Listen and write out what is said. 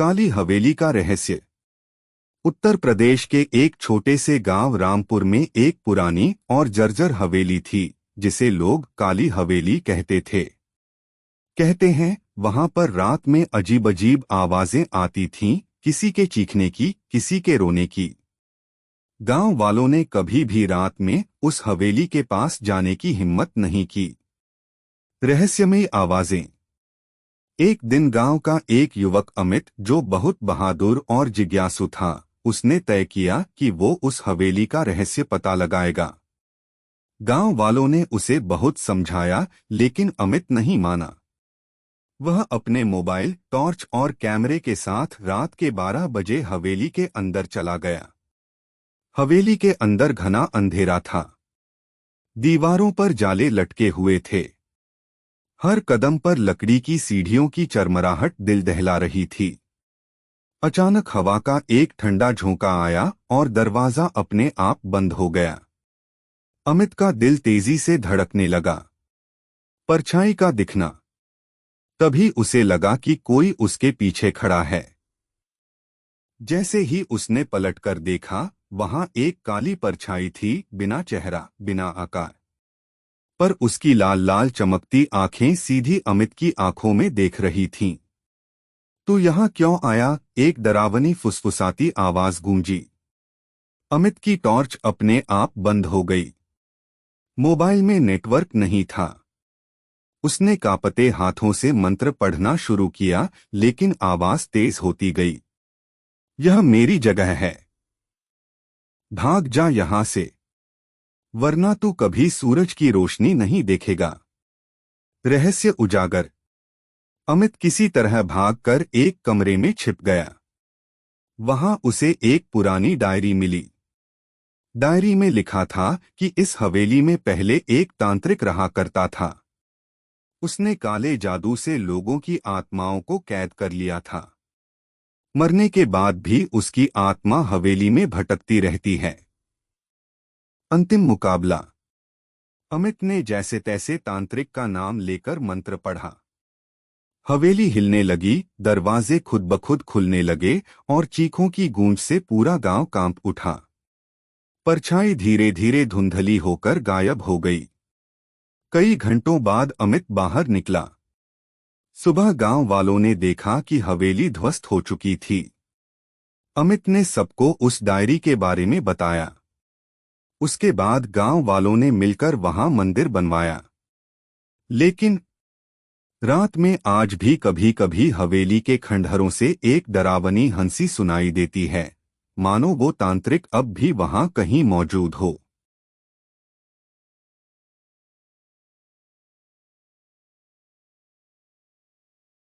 काली हवेली का रहस्य। उत्तर प्रदेश के एक छोटे से गांव रामपुर में एक पुरानी और जर्जर हवेली थी, जिसे लोग काली हवेली कहते थे। कहते हैं वहां पर रात में अजीब अजीब आवाजें आती थीं, किसी के चीखने की, किसी के रोने की। गांव वालों ने कभी भी रात में उस हवेली के पास जाने की हिम्मत नहीं की। रहस्यमयी आवाजें। एक दिन गांव का एक युवक अमित, जो बहुत बहादुर और जिज्ञासु था, उसने तय किया कि वो उस हवेली का रहस्य पता लगाएगा। गांव वालों ने उसे बहुत समझाया, लेकिन अमित नहीं माना। वह अपने मोबाइल, टॉर्च और कैमरे के साथ रात के 12 बजे हवेली के अंदर चला गया। हवेली के अंदर घना अंधेरा था। दीवारों पर जाले लटके हुए थे। हर कदम पर लकड़ी की सीढ़ियों की चरमराहट दिल दहला रही थी। अचानक हवा का एक ठंडा झोंका आया और दरवाजा अपने आप बंद हो गया। अमित का दिल तेजी से धड़कने लगा। परछाई का दिखना। तभी उसे लगा कि कोई उसके पीछे खड़ा है। जैसे ही उसने पलटकर देखा, वहां एक काली परछाई थी, बिना चेहरा, बिना आकार। पर उसकी लाल लाल चमकती आंखें सीधी अमित की आंखों में देख रही थीं। "तू यहां क्यों आया?" एक डरावनी फुसफुसाती आवाज गूंजी। अमित की टॉर्च अपने आप बंद हो गई। मोबाइल में नेटवर्क नहीं था। उसने कांपते हाथों से मंत्र पढ़ना शुरू किया, लेकिन आवाज तेज होती गई। "यह मेरी जगह है। भाग जा यहां से, वरना तू कभी सूरज की रोशनी नहीं देखेगा।" रहस्य उजागर। अमित किसी तरह भागकर एक कमरे में छिप गया। वहां उसे एक पुरानी डायरी मिली। डायरी में लिखा था कि इस हवेली में पहले एक तांत्रिक रहा करता था। उसने काले जादू से लोगों की आत्माओं को कैद कर लिया था। मरने के बाद भी उसकी आत्मा हवेली में भटकती रहती है। अंतिम मुकाबला। अमित ने जैसे तैसे तांत्रिक का नाम लेकर मंत्र पढ़ा। हवेली हिलने लगी, दरवाजे खुद ब खुद खुलने लगे और चीखों की गूंज से पूरा गांव कांप उठा। परछाई धीरे धीरे धुंधली होकर गायब हो गई। कई घंटों बाद अमित बाहर निकला। सुबह गांव वालों ने देखा कि हवेली ध्वस्त हो चुकी थी। अमित ने सबको उस डायरी के बारे में बताया। उसके बाद गांव वालों ने मिलकर वहां मंदिर बनवाया। लेकिन रात में आज भी कभी कभी हवेली के खंडहरों से एक डरावनी हंसी सुनाई देती है, मानो वो तांत्रिक अब भी वहां कहीं मौजूद हो।